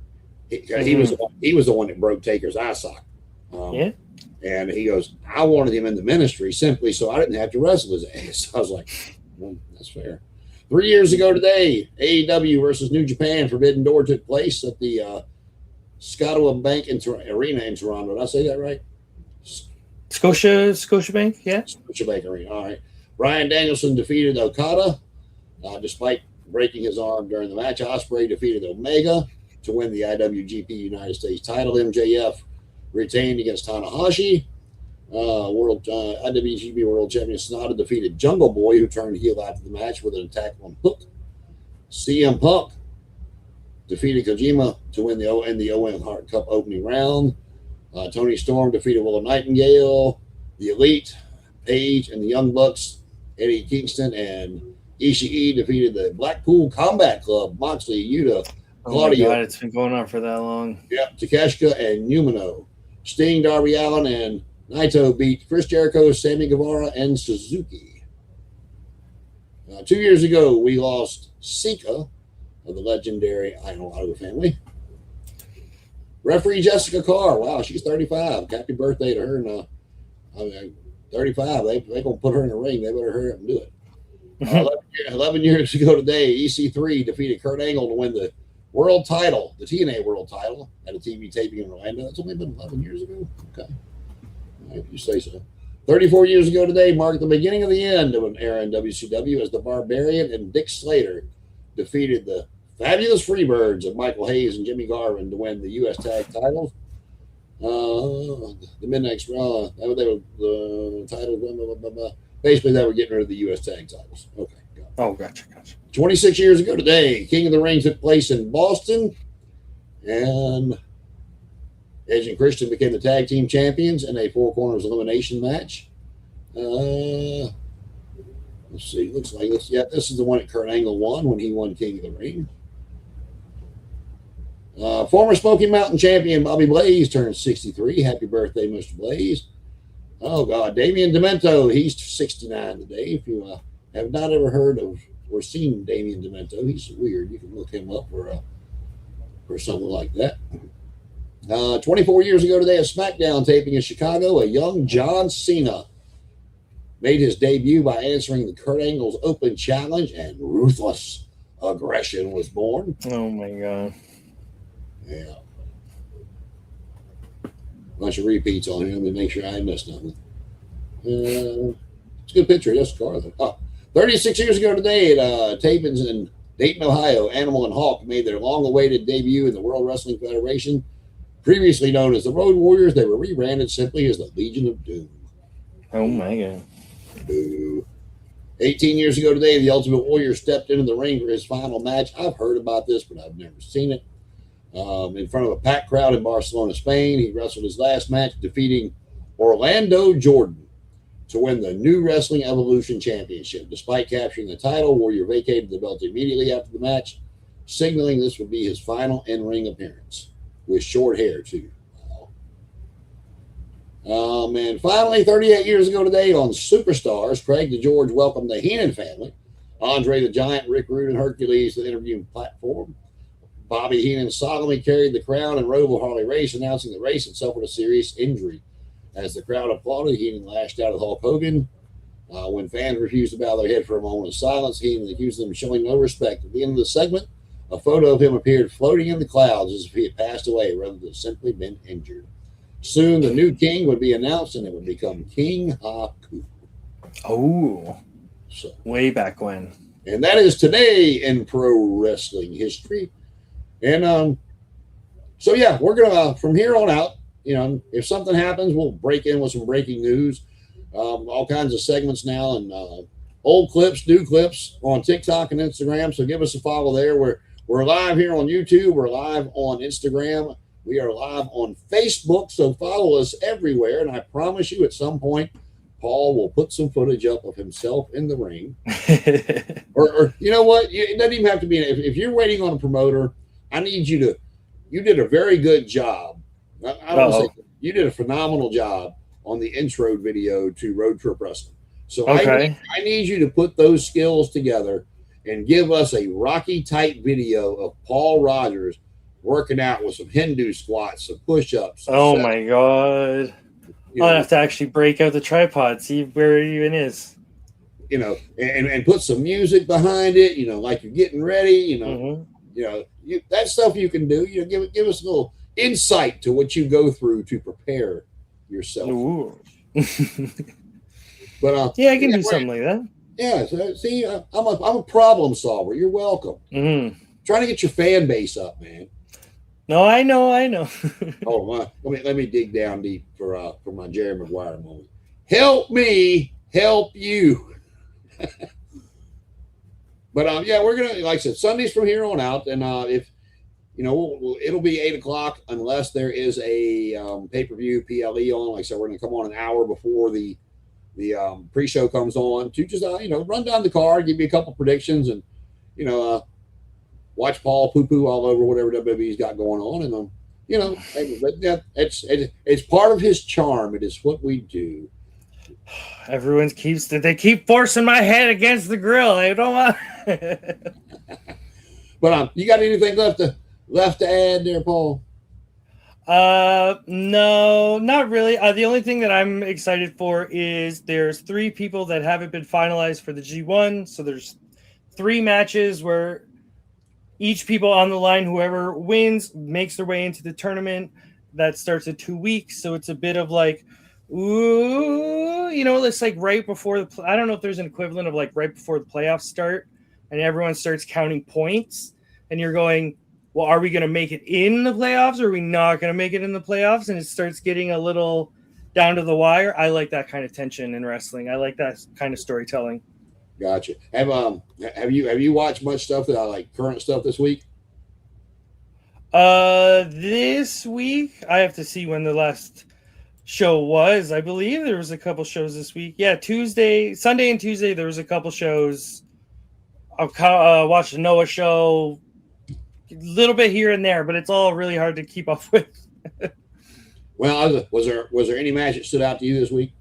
He was the one that broke Taker's eye socket. And he goes, I wanted him in the ministry simply so I didn't have to wrestle his ass. I was like, well, that's fair. 3 years ago today, AEW versus New Japan Forbidden Door took place at the Scotiabank Arena in Toronto. Did I say that right? Scotiabank, yeah. Scotiabank Arena. All right. Bryan Danielson defeated Okada, despite breaking his arm during the match. Ospreay defeated Omega to win the IWGP United States title. MJF retained against Tanahashi. IWGP World Champion Sonata defeated Jungle Boy, who turned heel after the match with an attack on Hook. CM Punk defeated Kojima to win the Owen Hart Cup opening round. Tony Storm defeated Willow Nightingale. The Elite, Paige, and the Young Bucks, Eddie Kingston and Ishii defeated the Blackpool Combat Club, Moxley, Yuta, Claudio. Oh my God, it's been going on for that long. Yep, Takeshita and Numino Sting, Darby Allin, and Naito beat Chris Jericho, Sammy Guevara, and Suzuki. 2 years ago, we lost Sika of the legendary Iron family. Referee Jessica Carr. Wow, she's 35. Happy birthday to her. And 35. They going to put her in the ring. They better hurry up and do it. 11 years ago today, EC3 defeated Kurt Angle to win the world title, the TNA world title, at a TV taping in Orlando. That's only been 11 years ago. Okay. All right, you say so. 34 years ago today marked the beginning of the end of an era in WCW as the Barbarian and Dick Slater defeated the Fabulous Freebirds of Michael Hayes and Jimmy Garvin to win the U.S. tag titles. The Midnight Raw, the title, blah, blah, blah. Basically, they were getting rid of the U.S. tag titles. Okay. Oh, gotcha. 26 years ago today, King of the Ring took place in Boston, and Edge and Christian became the tag team champions in a Four Corners elimination match. Let's see. Looks like this. Yeah, this is the one that Kurt Angle won when he won King of the Ring. Former Smoky Mountain champion Bobby Blaze turned 63. Happy birthday, Mr. Blaze. Oh, God. Damian Demento, he's 69 today. If you have not ever heard of or seen Damian Demento, he's weird. You can look him up for something like that. 24 years ago today, a SmackDown taping in Chicago, a young John Cena made his debut by answering the Kurt Angle's open challenge, and ruthless aggression was born. Oh, my God. Yeah. Bunch of repeats on him to make sure I missed nothing. It's a good picture of this car, though. 36 years ago today at tapings in Dayton, Ohio, Animal and Hawk made their long-awaited debut in the World Wrestling Federation. Previously known as the Road Warriors, they were rebranded simply as the Legion of Doom. Oh, my God. Boo. 18 years ago today, the Ultimate Warrior stepped into the ring for his final match. I've heard about this, but I've never seen it. In front of a packed crowd in Barcelona, Spain, he wrestled his last match, defeating Orlando Jordan to win the New Wrestling Evolution Championship. Despite capturing the title, Warrior vacated the belt immediately after the match, signaling this would be his final in-ring appearance, with short hair, too. And finally, 38 years ago today on Superstars, Craig DeGeorge welcomed the Heenan family, Andre the Giant, Rick Rude, and Hercules to the interviewing platform. Bobby Heenan solemnly carried the crown and robe of Harley Race, announcing the Race had suffered a serious injury. As the crowd applauded, Heenan lashed out at Hulk Hogan. When fans refused to bow their head for a moment of silence, Heenan accused them of showing no respect. At the end of the segment, a photo of him appeared floating in the clouds as if he had passed away rather than simply been injured. Soon, the new king would be announced, and it would become King Haku. Oh, so way back when. And that is today in pro wrestling history. And so, yeah, we're going to, from here on out, if something happens, we'll break in with some breaking news. All kinds of segments now, and old clips, new clips on TikTok and Instagram. So give us a follow there. We're live here on YouTube. We're live on Instagram. We are live on Facebook. So follow us everywhere. And I promise you, at some point, Paul will put some footage up of himself in the ring. or you know what? It doesn't even have to be. If you're waiting on a promoter, I need you to. You did a very good job. I don't say you did a phenomenal job on the intro video to Road Trip Wrestling. So okay. I need you to put those skills together and give us a Rocky type video of Paul Rogers working out with some Hindu squats, some push-ups. Oh my God. I'll have to actually break out the tripod, see where it even is. And put some music behind it, like you're getting ready, that stuff you can do. Give us a little insight to what you go through to prepare yourself. Ooh. But yeah, I can do something like that. Yeah, so, see, I'm a problem solver. You're welcome. Mm-hmm. Trying to get your fan base up, man. No, I know. Oh my! Let me dig down deep for my Jerry Maguire moment. Help me, help you. But yeah, we're gonna, like I said, Sundays from here on out, and if it'll be 8:00 unless there is a pay-per-view PLE on. Like I said, we're gonna come on an hour before the pre-show comes on to just run down the card, give you a couple predictions, and watch Paul poo-poo all over whatever WWE's got going on, and You know, but yeah, it's part of his charm. It is what we do. Everyone they keep forcing my head against the grill. I don't want. But you got anything left to add there, Paul? No, not really. The only thing that I'm excited for is there's 3 people that haven't been finalized for the G1. So there's 3 matches where each people on the line, whoever wins, makes their way into the tournament. That starts in 2 weeks. So it's a bit of like, ooh, you know, it's like right before I don't know if there's an equivalent of like right before the playoffs start and everyone starts counting points and you're going, well, are we going to make it in the playoffs or are we not going to make it in the playoffs? And it starts getting a little down to the wire. I like that kind of tension in wrestling. I like that kind of storytelling. Gotcha. Have you watched much stuff that I like current stuff this week? This week I have to see when the last show was. I believe there was a couple shows this week. Yeah, Sunday and Tuesday there was a couple shows. I've watched the Noah show, a little bit here and there, but it's all really hard to keep up with. Well, was there any match that stood out to you this week?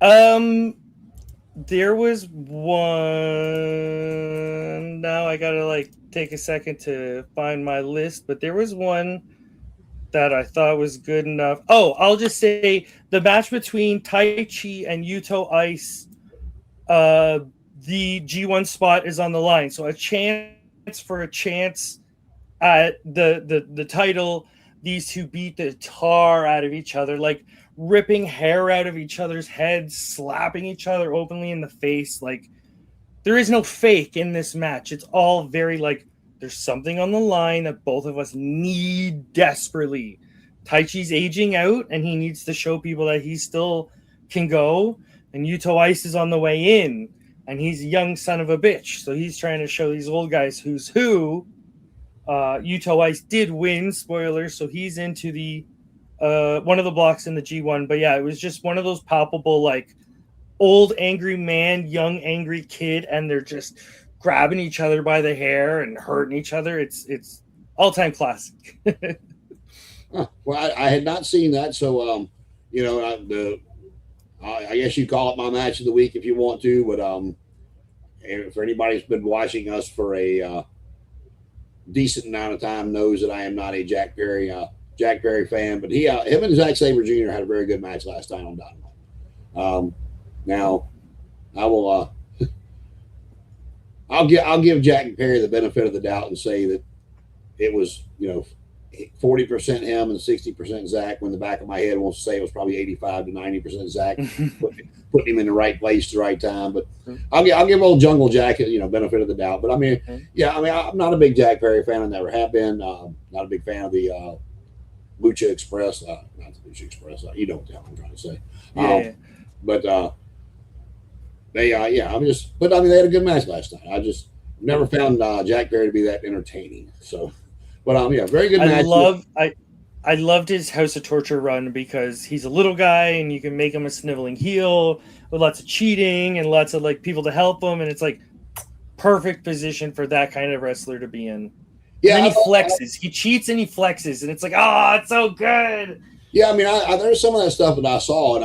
There was one. Now I gotta take a second to find my list, but there was one that I thought was good enough. Oh, I'll just say the match between Taichi and Yuto Ice. The G1 spot is on the line, so a chance at the title. These 2 beat the tar out of each other, like ripping hair out of each other's heads, slapping each other openly in the face. Like there is no fake in this match. It's all very there's something on the line that both of us need desperately. Taichi's aging out and he needs to show people that he still can go. And Yuto Ice is on the way in and he's a young son of a bitch. So he's trying to show these old guys who's who. Yuto Ice did win, spoilers. So he's into the one of the blocks in the G1. But yeah, it was just one of those palpable, old angry man, young angry kid. And they're just grabbing each other by the hair and hurting each other. It's all-time classic. Well, I had not seen that, so I guess you call it my match of the week if you want to. But for anybody who's been watching us for a decent amount of time, knows that I am not a Jack Perry fan. But him and Zack Sabre Jr. had a very good match last time on Dynamite. Now, I will. I'll give Jack Perry the benefit of the doubt and say that it was 40% him and 60% Zach. When the back of my head wants to say it was probably 85 to 90% Zach, putting him in the right place at the right time. But I'll give old Jungle Jack benefit of the doubt. But I'm not a big Jack Perry fan. I never have been. Not a big fan of the Lucha Express. Not the Lucha Express. You know what I'm trying to say. But they had a good match last night. I just never found Jack Perry to be that entertaining. So, but very good match. I loved his House of Torture run because he's a little guy and you can make him a sniveling heel with lots of cheating and lots of people to help him, and it's perfect position for that kind of wrestler to be in. Yeah, and then he flexes. He cheats and he flexes, and it's it's so good. Yeah, there's some of that stuff that I saw, and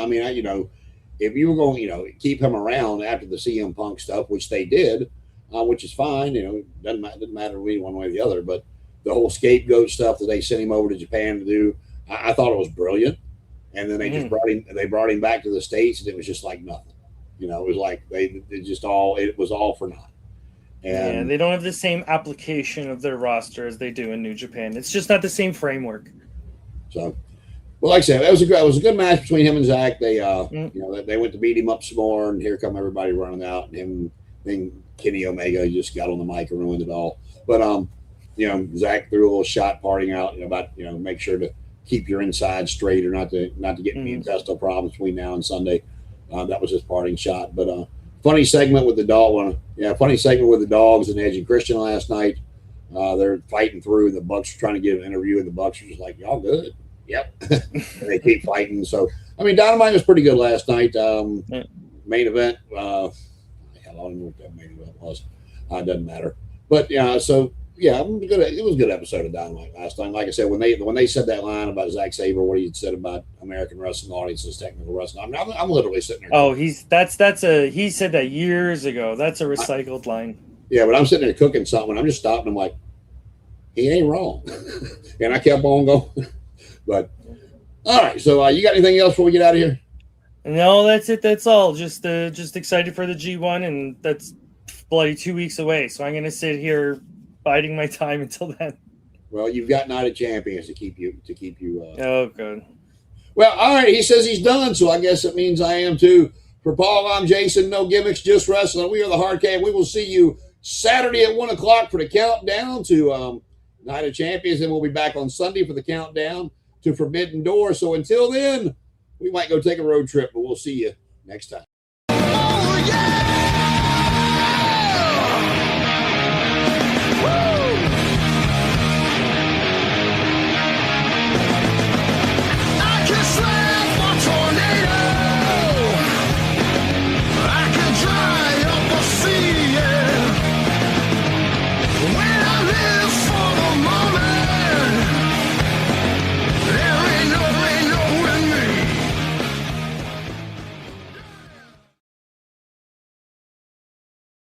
if you were going, keep him around after the CM Punk stuff, which they did, which is fine, doesn't matter to me one way or the other. But the whole scapegoat stuff that they sent him over to Japan to do, I thought it was brilliant. And then they just brought him back to the States, and it was just like nothing. It was like it was all for naught. And they don't have the same application of their roster as they do in New Japan. It's just not the same framework. So. Well, like I said, it was a good match between him and Zach. They they went to beat him up some more, and here come everybody running out, and then Kenny Omega just got on the mic and ruined it all. But Zach threw a little shot partying out about make sure to keep your inside straight or not to get any intestinal problems between now and Sunday. That was his parting shot. But funny segment with the dog. Funny segment with the dogs and Edge and Christian last night. They're fighting through, and the Bucks are trying to give an interview, and the Bucks are just like, y'all good. Yep. They keep fighting. So, Dynamite was pretty good last night. Main event. I don't know what that main event was. It doesn't matter. But, so yeah, it was a good episode of Dynamite last time. Like I said, when they said that line about Zack Sabre, what he had said about American wrestling audiences, technical wrestling, I'm literally sitting there. Oh, he said that years ago. That's a recycled line. Yeah, but I'm sitting there cooking something. I'm just stopping. I'm like, he ain't wrong, and I kept on going. But all right, so you got anything else before we get out of here? No, that's it. That's all. Just excited for the G1, and that's bloody 2 weeks away. So I'm gonna sit here biding my time until then. Well, you've got Night of Champions to keep you. Oh, good. Well, all right. He says he's done, so I guess it means I am too. For Paul, I'm Jason. No gimmicks, just wrestling. We are the Hardcat. We will see you Saturday at 1:00 for the countdown to Night of Champions, and we'll be back on Sunday for the countdown to Forbidden Door. So until then, we might go take a road trip, but we'll see you next time.